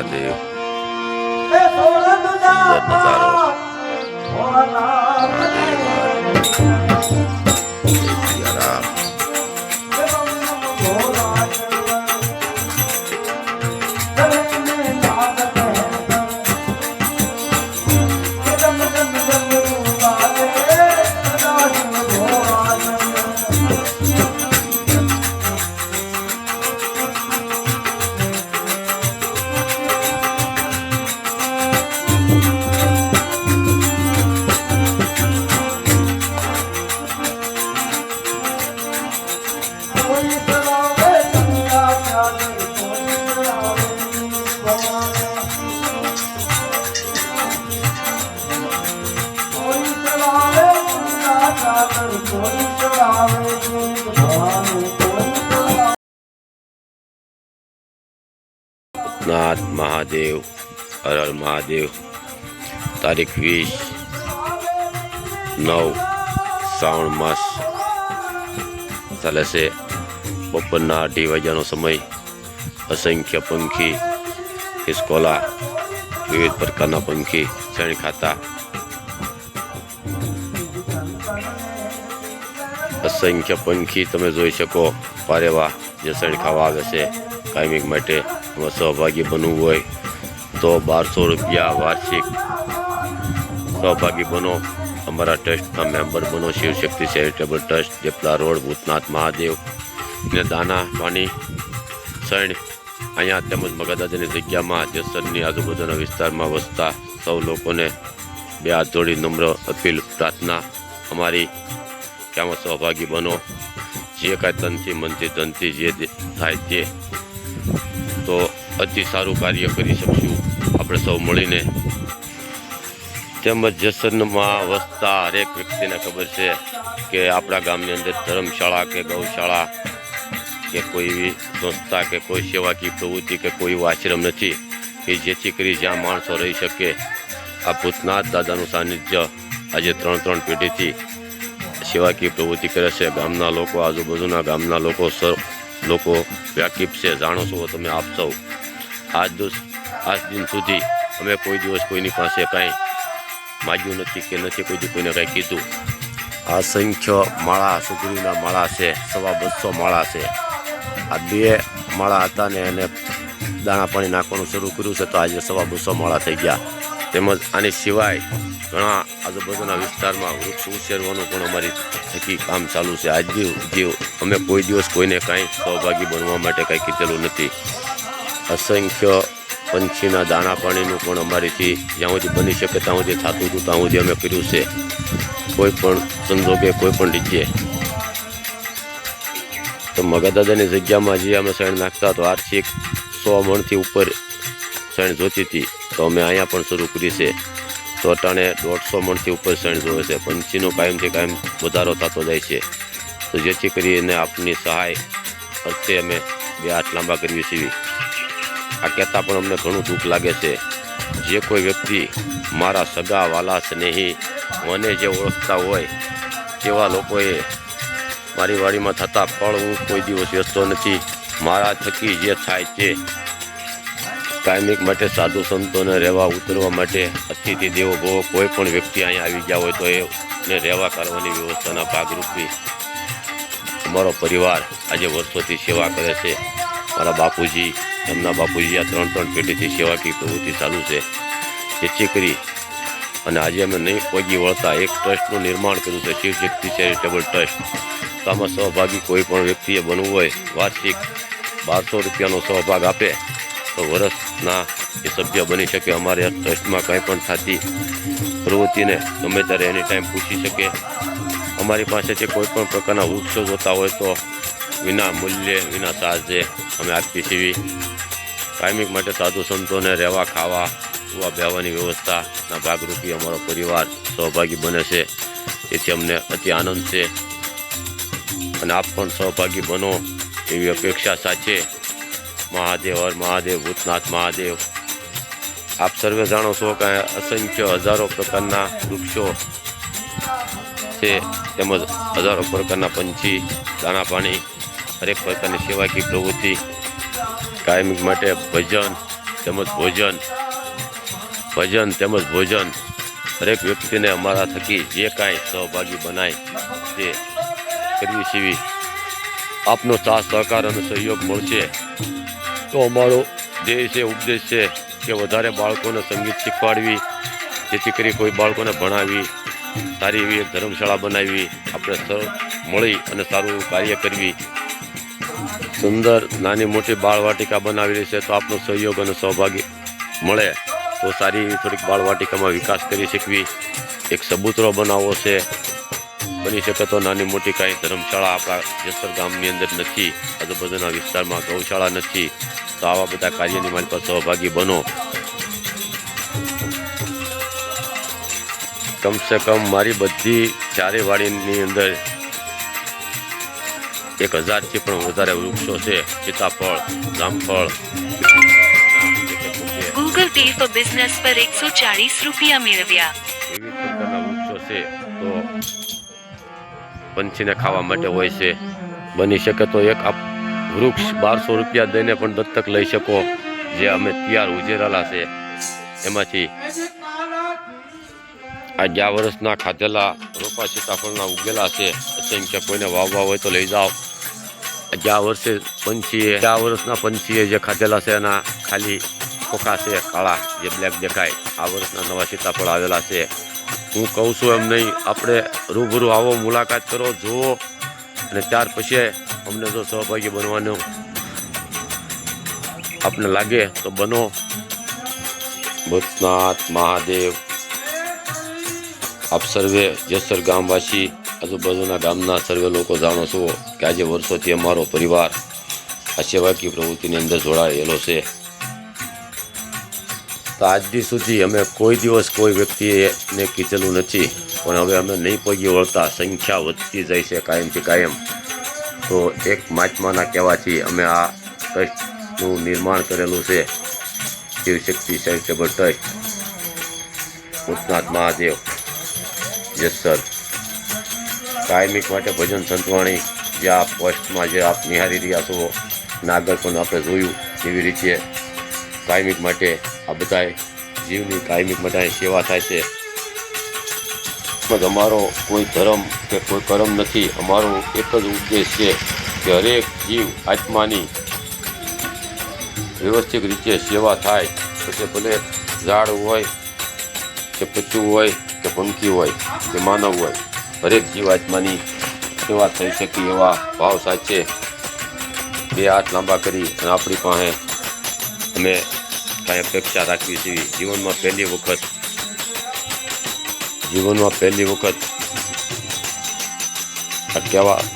મહાદેવ નજારો નાથ મહાદેવ હર હર મહાદેવ તારીખ 20/9 શ્રાવણ માસ ચાલે છે બપોરના 2:30 વાગ્યાનો સમય અસંખ્ય પંખી ખિસકોલા વિવિધ પ્રકારના પંખી શેણી ખાતા અસંખ્ય પંખી તમે જોઈ શકો પારેવા જે શેણી ખાવા આવે છે કાયમિક માટે સહભાગી બનવું હોય તો 1200 રૂપિયા વાર્ષિક સહભાગી બનો અમારા ટ્રસ્ટના મેમ્બર બનો શિવશક્તિ ચેરિટેબલ ટ્રસ્ટ જેપલા રોડ ભૂતનાથ મહાદેવ ને દાના પાણી શણ અહીંયા તેમજ મગદાદાની જગ્યામાં જેસરની આજુબાજુના વિસ્તારમાં વસતા સૌ લોકોને 2 હાથ જોડી નમ્ર અપીલ પ્રાર્થના અમારી કે આમાં સહભાગી બનો જે કાંઈ તનથી મનથી ધનથી જે થાય તે તો અતિ સારું કાર્ય કરી શકશું આપણે સૌ મળીને તેમજ જેસરમાં વસતા હરેક વ્યક્તિને ખબર છે કે આપણા ગામની અંદર ધર્મશાળા કે ગૌશાળા કે કોઈ એવી સંસ્થા કે કોઈ સેવાકીય પ્રવૃત્તિ કે કોઈ એવો આશ્રમ નથી કે જેથી કરી જ્યાં માણસો રહી શકે આ ભૂતનાથ દાદાનું સાનિધ્ય આજે 3 પેઢીથી સેવાકીય પ્રવૃત્તિ કરે છે ગામના લોકો આજુબાજુના ગામના લોકો વ્યાકીફ છે જાણો છો તમે આપ સૌ આજ દિન સુધી અમે કોઈ દિવસ કોઈની પાસે કાંઈ માગ્યું નથી કે નથી કોઈ દી કોઈને કાંઈ કીધું અસંખ્ય માળા સુગરીના માળા છે 250 માળા છે આ 2 માળા હતા ને એને દાણા પાણી નાખવાનું શરૂ કર્યું છે તો આજે 250 માળા થઈ ગયા તેમજ આની સિવાય ઘણા આજુબાજુના વિસ્તારમાં વૃક્ષ ઉછેરવાનું પણ અમારી થકી કામ ચાલુ છે આજ જીવ અમે કોઈ દિવસ કોઈને કાંઈ સહભાગી બનવા માટે કાંઈ કીધેલું નથી અસંખ્ય પંછીના દાણા પાણીનું પણ અમારીથી જ્યાં સુધી બની શકે ત્યાં સુધી થતું હતું ત્યાં સુધી અમે કર્યું છે કોઈ પણ સંજોગે કોઈ પણ રીતે તો મગદાદાની જગ્યામાં જે અમે શેણ નાખતા તો આર્થિક 100 મણથી ઉપર શેણ જોતી હતી તો અમે અહીંયા પણ શરૂ કરી છે તો અટાણે 150 મણથી ઉપર શેણ જોવે છે પંછીનો કાયમથી કાયમ વધારો થતો જાય છે તો જેથી કરીને આપની સહાય અર્થે અમે 2 હાથ લાંબા કરીએ છીએ આ કહેતા પણ અમને ઘણું દુઃખ લાગે છે જે કોઈ વ્યક્તિ મારા સગા વાલા સ્નેહી મને જે ઓળખતા હોય તેવા લોકોએ મારી વાડીમાં થતા ફળ હું કોઈ દિવસ વેચતો નથી મારા થકી જે થાય તે કાયમિક માટે સાધુ સંતોને રહેવા ઉતરવા માટે અતિથિ દેવો ભવો કોઈ પણ વ્યક્તિ અહીંયા આવી ગયા હોય તો એને રહેવા કરવાની વ્યવસ્થાના ભાગરૂપી અમારો પરિવાર આજે વર્ષોથી સેવા કરે છે મારા બાપુજી એમના બાપુજી આ 3 પેઢીથી સેવાકીય પ્રવૃત્તિ ચાલુ છે જેથી કરી અને આજે અમે નહીં પગી વળતા એક ટ્રસ્ટનું નિર્માણ કર્યું છે શિવશક્તિ ચેરિટેબલ ટ્રસ્ટ તો આમાં સહભાગી કોઈ પણ વ્યક્તિએ બનવું હોય વાર્ષિક 1200 રૂપિયાનો સહભાગ આપે તો વર્ષના એ સભ્ય બની શકે અમારે આ ટ્રસ્ટમાં કંઈ પણ થતી પ્રવૃત્તિને ગમે ત્યારે એની ટાઈમ પૂછી શકે અમારી પાસેથી કોઈ પણ પ્રકારના વૃક્ષો જોતા હોય તો વિના મૂલ્યે વિના ચાર્જે અમે આપી છીએ કાયમિક માટે સાધુ સંતોને રહેવા ખાવા સુવા બેહવાની વ્યવસ્થાના ભાગરૂપે અમારો પરિવાર સહભાગી બને છે તેથી અમને અતિ આનંદ છે અને આપ પણ સહભાગી બનો એવી અપેક્ષા સાથે મહાદેવ હર મહાદેવ ભૂતનાથ મહાદેવ આપ સર્વે જાણો છો કે અસંખ્ય હજારો પ્રકારના વૃક્ષો છે તેમજ હજારો પ્રકારના પંછી દાણા પાણી હરેક પ્રકારની સેવાકીય પ્રવૃત્તિ કાયમિક માટે ભજન તેમજ ભજન તેમજ ભોજન દરેક વ્યક્તિને અમારા થકી જે કાંઈ સહભાગી બનાય તે કરવી સીવી આપનો સાથ સહકાર અને સહયોગ મળશે તો અમારો ધ્યેય છે, ઉપદેશ છે કે વધારે બાળકોને સંગીત શીખવાડવી, જેથી કરી કોઈ બાળકોને ભણાવી, સારી એવી એક ધર્મશાળા બનાવી, આપણે સૌ મળી અને સારું એવું કાર્ય કરવી. સુંદર નાની મોટી બાળવાટિકા બનાવેલી છે, તો આપનો સહયોગ અને સહભાગી મળે તો સારી એવી થોડીક બાળવાટિકામાં વિકાસ કરી શકવી. એક સબૂતરો બનાવવો છે, બની શકે તો નાની મોટી કાંઈ ધર્મશાળા આપણા જેસર ગામની અંદર નથી, આજુબાજુના વિસ્તારમાં ગૌશાળા નથી, તો આવા બધા કાર્યની મારી પાસે સહભાગી બનો. કમસે કમ મારી બધી ચારે વાડીની અંદર 1000થી પણ વધારે વૃક્ષો છે. સીતાફળ, જામફળ, ગૂગલ પે ફોર બિઝનેસ પર 140 રૂપિયા મેળવ્યા. વિવિધ પ્રકારના વૃક્ષો છે, તો પંછીને ખાવા માટે હોય છે. બની શકે તો એક વૃક્ષ 1200 રૂપિયા દઈને પણ દત્તક લઈ શકો, જે અમે તૈયાર ઉજેરેલા છે. એમાંથી આ ગયા વર્ષના ખાધેલા રોપા સીતાફળના ઉગેલા છે, અસંખ્ય. કોઈને વાવવા હોય તો લઈ જાઓ. ગયા વર્ષના પંછીએ જે ખાધેલા છે એના ખાલી ખોખા છે કાળા, જે બ્લેક દેખાય. આ વર્ષના નવા સીતાફળ આવેલા છે. હું કહું છું એમ નહીં, આપણે રૂબરૂ આવો, મુલાકાત કરો, જુઓ, અને ત્યાર પછી અમને જો સહભાગી બનવાનું આપને લાગે તો બનો. ભૂતનાથ મહાદેવ. આપ સર્વે જેસર ગામવાસી, આજુબાજુના ગામના સર્વે લોકો જાણો છો કે આજે વર્ષોથી અમારો પરિવાર આ સેવાકીય પ્રવૃત્તિની અંદર જોડાયેલો છે. તો આજ દી સુધી અમે કોઈ દિવસ કોઈ વ્યક્તિને કીધેલું નથી, પણ હવે અમે નહીં પગી વળતા સંખ્યા વધતી જાય છે કાયમથી કાયમ. તો એક મહાત્માના કહેવાથી અમે આ ટ્રસ્ટનું નિર્માણ કરેલું છે, શિવશક્તિ ચેરિટેબલ ટ્રસ્ટ, ભૂતનાથ મહાદેવ જેસર. કાયમિક માટે ભજન સંતવાણી જે આ પોસ્ટમાં જે આપ નિહાળી રહ્યા છો, આગળ પણ આપણે જોયું એવી રીતે કાયમિક માટે આ બધા જીવની કાયમિક માટે સેવા થાય છે. અમારો કોઈ ધર્મ કે કોઈ કર્મ નથી. અમારો એક જ ઉદ્દેશ છે કે હરેક જીવ આત્માની વ્યવસ્થિત રીતે સેવા થાય. પછી ભલે ઝાડ હોય કે પશુ હોય કે પંખી હોય કે માનવ હોય, હરેક જીવ આત્માની સેવા થઈ શકે એવા ભાવ સાથે 2 હાથ લાંબા કરી અને આપણી પાસે અમે કાંઈ અપેક્ષા રાખવી છીએ. જીવનમાં પહેલી વખત આ કહેવાથી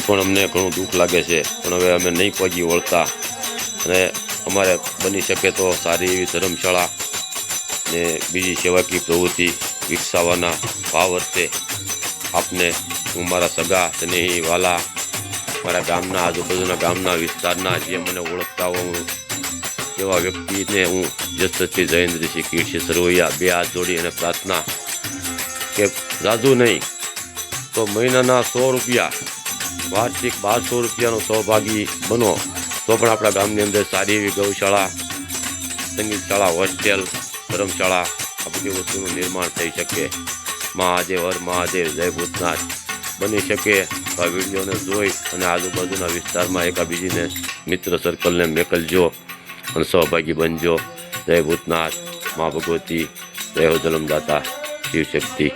પણ અમને ઘણું દુઃખ લાગે છે, પણ હવે અમે નહીં પહોંચી વળતા, અને અમારે બની શકે તો સારી એવી ધર્મશાળા ને બીજી સેવાકીય પ્રવૃત્તિ વિકસાવવાના ભાવ અર્થે આપને હું મારા સગા સ્નેહી વાલા, મારા ગામના આજુબાજુના ગામના વિસ્તારના જે મને ઓળખતા હોય એવા વ્યક્તિને હું જસથી જયેન્દ્રસિંહ કીર્તિ સરવૈયા 2 હાથ જોડી અને પ્રાર્થના કે જાજુ નહીં તો મહિનાના 100 રૂપિયા, વાર્ષિક 1200 રૂપિયાનો સહભાગી બનો, તો પણ આપણા ગામની અંદર સારી એવી ગૌશાળા, સંગીતશાળા, હોસ્ટેલ, ધર્મશાળા આ બધી વસ્તુનું નિર્માણ થઈ શકે. મહાદેવ હર મહાદેવ, જય ભૂતનાથ. બની શકે તો આ વિડીયોને જોઈ અને આજુબાજુના વિસ્તારમાં એકાબીજીને મિત્ર સર્કલને મોકલજો અને સહભાગી બનજો. જય ભૂતનાથ, મા ભગવતી, જય હો જન્મદાતા, શિવશક્તિ.